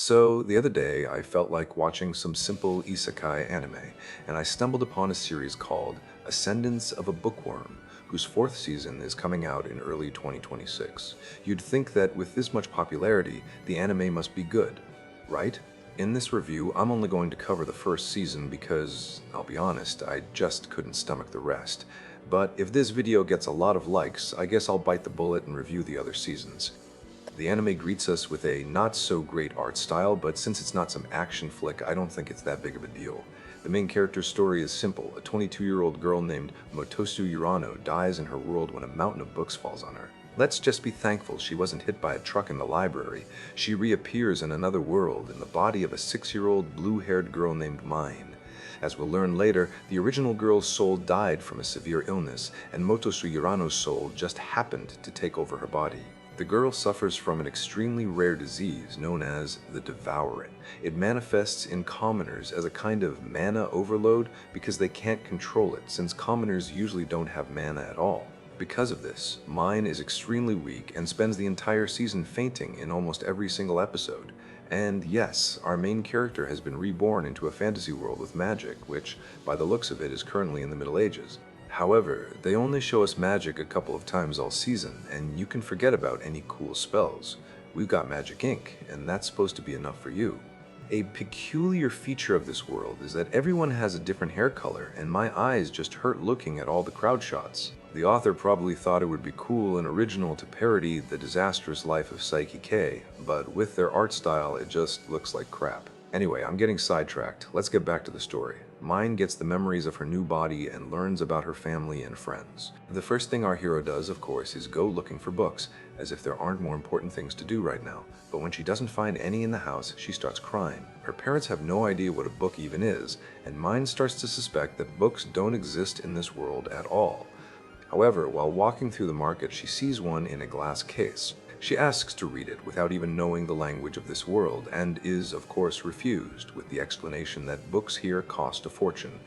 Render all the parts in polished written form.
So, the other day, I felt like watching some simple isekai anime, and I stumbled upon a series called Ascendance of a Bookworm, whose fourth season is coming out in early 2026. You'd think that with this much popularity, the anime must be good, right? In this review, I'm only going to cover the first season because, I'll be honest, I just couldn't stomach the rest. But if this video gets a lot of likes, I guess I'll bite the bullet and review the other seasons. The anime greets us with a not-so-great art style, but since it's not some action flick, I don't think it's that big of a deal. The main character's story is simple. A 22-year-old girl named Motosu Urano dies in her world when a mountain of books falls on her. Let's just be thankful she wasn't hit by a truck in the library. She reappears in another world, in the body of a 6-year-old blue-haired girl named Mine. As we'll learn later, the original girl's soul died from a severe illness, and Motosu Urano's soul just happened to take over her body. The girl suffers from an extremely rare disease known as the Devouring. It manifests in commoners as a kind of mana overload because they can't control it, since commoners usually don't have mana at all. Because of this, Mine is extremely weak and spends the entire season fainting in almost every single episode. And yes, our main character has been reborn into a fantasy world with magic, which, by the looks of it, is currently in the Middle Ages. However, they only show us magic a couple of times all season, and you can forget about any cool spells. We've got magic ink, and that's supposed to be enough for you. A peculiar feature of this world is that everyone has a different hair color, and my eyes just hurt looking at all the crowd shots. The author probably thought it would be cool and original to parody the disastrous life of Psyche K, but with their art style, it just looks like crap. Anyway, I'm getting sidetracked. Let's get back to the story. Mine gets the memories of her new body and learns about her family and friends. The first thing our hero does, of course, is go looking for books, as if there aren't more important things to do right now. But when she doesn't find any in the house, she starts crying. Her parents have no idea what a book even is, and Mine starts to suspect that books don't exist in this world at all. However, while walking through the market, she sees one in a glass case. She asks to read it without even knowing the language of this world, and is, of course, refused, with the explanation that books here cost a fortune.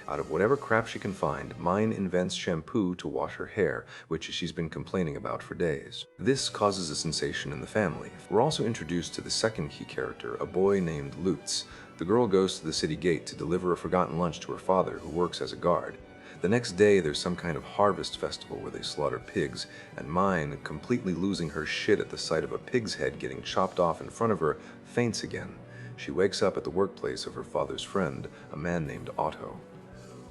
Out of whatever crap she can find, Mine invents shampoo to wash her hair, which she's been complaining about for days. This causes a sensation in the family. We're also introduced to the second key character, a boy named Lutz. The girl goes to the city gate to deliver a forgotten lunch to her father, who works as a guard. The next day, there's some kind of harvest festival where they slaughter pigs, and Mine, completely losing her shit at the sight of a pig's head getting chopped off in front of her, faints again. She wakes up at the workplace of her father's friend, a man named Otto.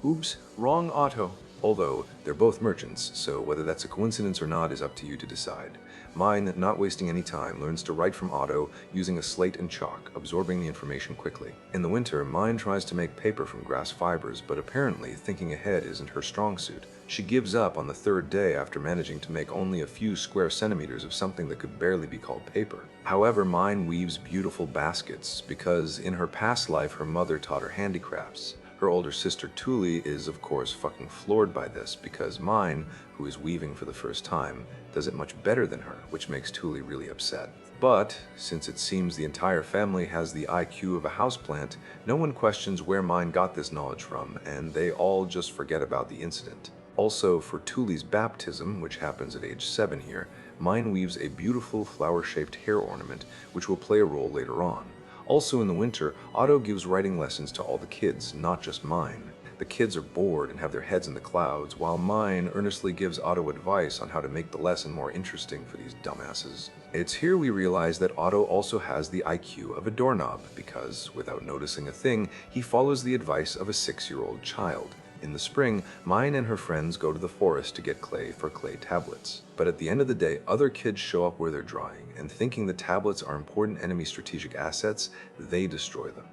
Oops, wrong Otto. Although, they're both merchants, so whether that's a coincidence or not is up to you to decide. Mine, not wasting any time, learns to write from Otto using a slate and chalk, absorbing the information quickly. In the winter, Mine tries to make paper from grass fibers, but apparently thinking ahead isn't her strong suit. She gives up on the third day after managing to make only a few square centimeters of something that could barely be called paper. However, Mine weaves beautiful baskets because in her past life her mother taught her handicrafts. Her older sister Tuli is of course fucking floored by this because Mine, who is weaving for the first time, does it much better than her, which makes Tuli really upset. But, since it seems the entire family has the IQ of a houseplant, no one questions where Mine got this knowledge from, and they all just forget about the incident. Also, for Tuli's baptism, which happens at age 7 here, Mine weaves a beautiful flower-shaped hair ornament, which will play a role later on. Also in the winter, Otto gives writing lessons to all the kids, not just Mine. The kids are bored and have their heads in the clouds, while Mine earnestly gives Otto advice on how to make the lesson more interesting for these dumbasses. It's here we realize that Otto also has the IQ of a doorknob, because, without noticing a thing, he follows the advice of a 6-year-old child. In the spring, Mine and her friends go to the forest to get clay for clay tablets. But at the end of the day, other kids show up where they're drawing, and thinking the tablets are important enemy strategic assets, they destroy them.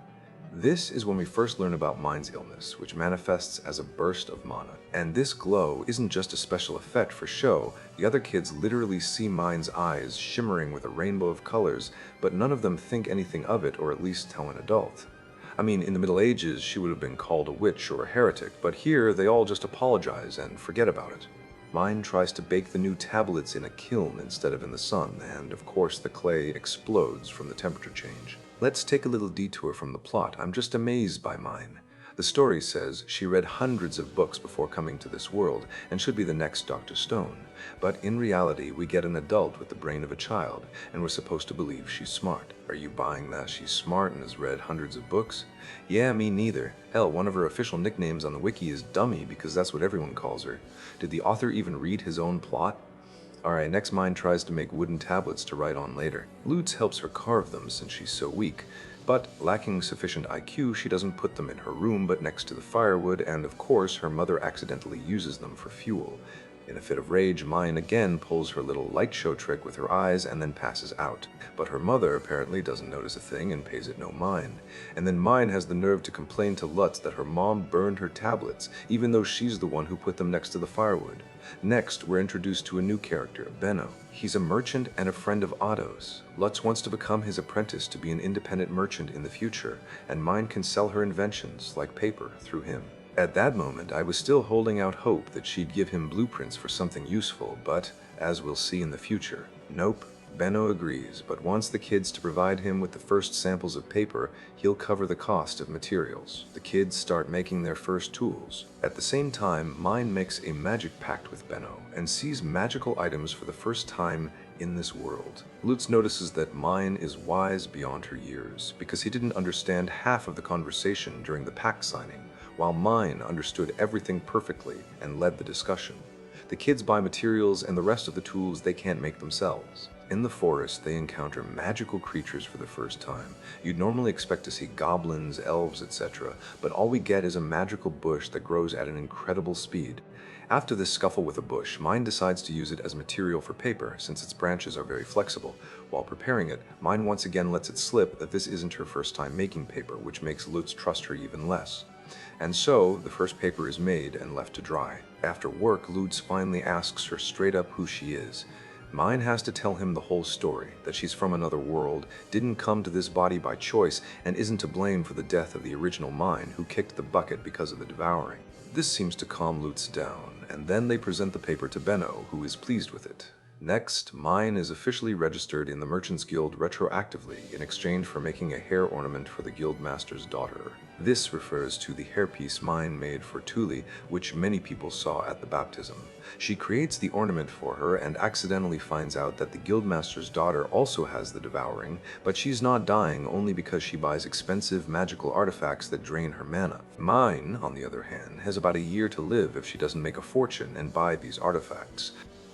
This is when we first learn about Mine's illness, which manifests as a burst of mana. And this glow isn't just a special effect for show. The other kids literally see Mine's eyes shimmering with a rainbow of colors, but none of them think anything of it, or at least tell an adult. I mean, in the Middle Ages, she would have been called a witch or a heretic, but here they all just apologize and forget about it. Mine tries to bake the new tablets in a kiln instead of in the sun, and of course the clay explodes from the temperature change. Let's take a little detour from the plot. I'm just amazed by Mine. The story says she read hundreds of books before coming to this world and should be the next Dr. Stone. But in reality, we get an adult with the brain of a child, and we're supposed to believe she's smart. Are you buying that she's smart and has read hundreds of books? Yeah, me neither. Hell, one of her official nicknames on the wiki is Dummy because that's what everyone calls her. Did the author even read his own plot? Alright, next Mind tries to make wooden tablets to write on later. Lutz helps her carve them since she's so weak, but lacking sufficient IQ, she doesn't put them in her room but next to the firewood, and of course her mother accidentally uses them for fuel. In a fit of rage, Mine again pulls her little light show trick with her eyes and then passes out. But her mother apparently doesn't notice a thing and pays it no mind. And then Mine has the nerve to complain to Lutz that her mom burned her tablets, even though she's the one who put them next to the firewood. Next, we're introduced to a new character, Benno. He's a merchant and a friend of Otto's. Lutz wants to become his apprentice to be an independent merchant in the future, and Mine can sell her inventions, like paper, through him. At that moment, I was still holding out hope that she'd give him blueprints for something useful, but, as we'll see in the future, nope. Benno agrees, but wants the kids to provide him with the first samples of paper, he'll cover the cost of materials. The kids start making their first tools. At the same time, Mine makes a magic pact with Benno and sees magical items for the first time in this world. Lutz notices that Mine is wise beyond her years because he didn't understand half of the conversation during the pact signing, while Mine understood everything perfectly and led the discussion. The kids buy materials and the rest of the tools they can't make themselves. In the forest, they encounter magical creatures for the first time. You'd normally expect to see goblins, elves, etc., but all we get is a magical bush that grows at an incredible speed. After this scuffle with a bush, Mine decides to use it as material for paper since its branches are very flexible. While preparing it, Mine once again lets it slip that this isn't her first time making paper, which makes Lutz trust her even less. And so, the first paper is made and left to dry. After work, Lutz finally asks her straight up who she is. Mine has to tell him the whole story, that she's from another world, didn't come to this body by choice, and isn't to blame for the death of the original Mine, who kicked the bucket because of the devouring. This seems to calm Lutz down, and then they present the paper to Benno, who is pleased with it. Next, Mine is officially registered in the Merchants Guild retroactively in exchange for making a hair ornament for the Guildmaster's daughter. This refers to the hairpiece Mine made for Thule, which many people saw at the baptism. She creates the ornament for her and accidentally finds out that the Guildmaster's daughter also has the devouring, but she's not dying only because she buys expensive magical artifacts that drain her mana. Mine, on the other hand, has about a year to live if she doesn't make a fortune and buy these artifacts.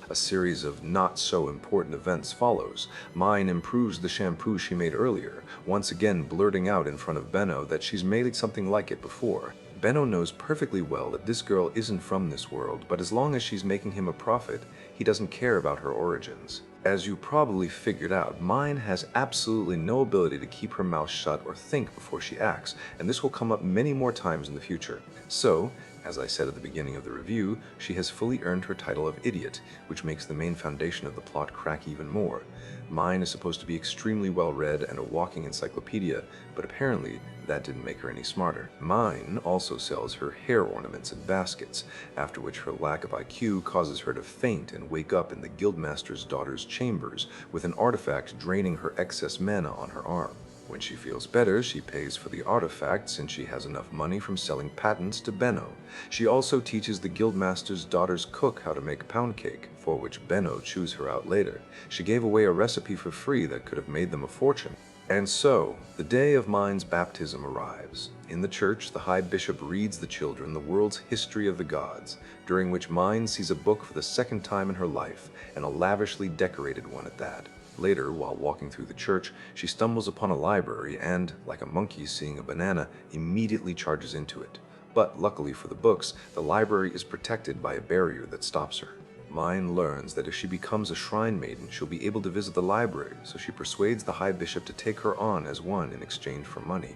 A series of not-so-important events follows. Mine improves the shampoo she made earlier, once again blurting out in front of Benno that she's made something like it before. Benno knows perfectly well that this girl isn't from this world, but as long as she's making him a profit, he doesn't care about her origins. As you probably figured out, Mine has absolutely no ability to keep her mouth shut or think before she acts, and this will come up many more times in the future. So, as I said at the beginning of the review, she has fully earned her title of idiot, which makes the main foundation of the plot crack even more. Mine is supposed to be extremely well-read and a walking encyclopedia, but apparently that didn't make her any smarter. Mine also sells her hair ornaments in baskets, after which her lack of IQ causes her to faint and wake up in the Guildmaster's daughter's chambers, with an artifact draining her excess mana on her arm. When she feels better, she pays for the artifact since she has enough money from selling patents to Benno. She also teaches the Guildmaster's daughter's cook how to make pound cake, for which Benno chews her out later. She gave away a recipe for free that could have made them a fortune. And so, the day of Mine's baptism arrives. In the church, the High Bishop reads the children the world's history of the gods, during which Mine sees a book for the second time in her life, and a lavishly decorated one at that. Later, while walking through the church, she stumbles upon a library and, like a monkey seeing a banana, immediately charges into it. But luckily for the books, the library is protected by a barrier that stops her. Mine learns that if she becomes a shrine maiden, she'll be able to visit the library, so she persuades the High Bishop to take her on as one in exchange for money.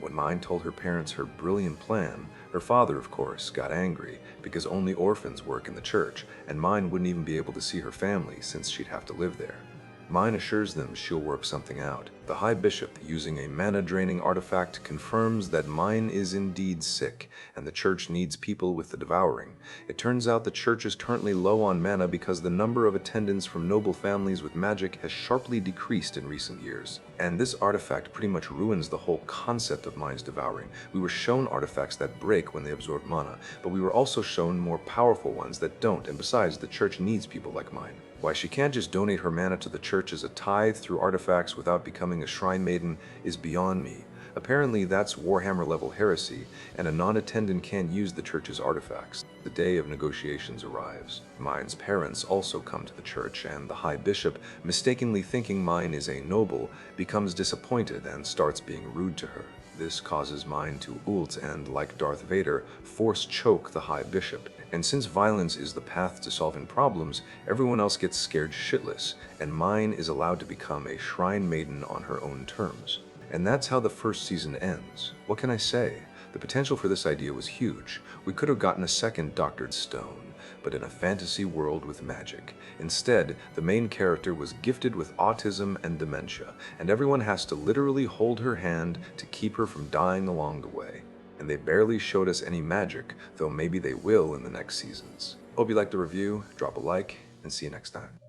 When Mine told her parents her brilliant plan, her father, of course, got angry because only orphans work in the church, and Mine wouldn't even be able to see her family since she'd have to live there. Mine assures them she'll work something out. The High Bishop, using a mana-draining artifact, confirms that Mine is indeed sick, and the church needs people with the devouring. It turns out the church is currently low on mana because the number of attendants from noble families with magic has sharply decreased in recent years. And this artifact pretty much ruins the whole concept of Mine's devouring. We were shown artifacts that break when they absorb mana, but we were also shown more powerful ones that don't, and besides, the church needs people like Mine. Why she can't just donate her mana to the church as a tithe through artifacts without becoming a shrine maiden is beyond me. Apparently that's Warhammer-level heresy, and a non-attendant can't use the church's artifacts. The day of negotiations arrives. Mine's parents also come to the church, and the High Bishop, mistakenly thinking Mine is a noble, becomes disappointed and starts being rude to her. This causes Mine to ult and, like Darth Vader, force choke the High Bishop. And since violence is the path to solving problems, everyone else gets scared shitless, and Mine is allowed to become a shrine maiden on her own terms. And that's how the first season ends. What can I say? The potential for this idea was huge. We could have gotten a second Doctored Stone, but in a fantasy world with magic. Instead, the main character was gifted with autism and dementia, and everyone has to literally hold her hand to keep her from dying along the way. And they barely showed us any magic, though maybe they will in the next seasons. Hope you liked the review, drop a like, and see you next time.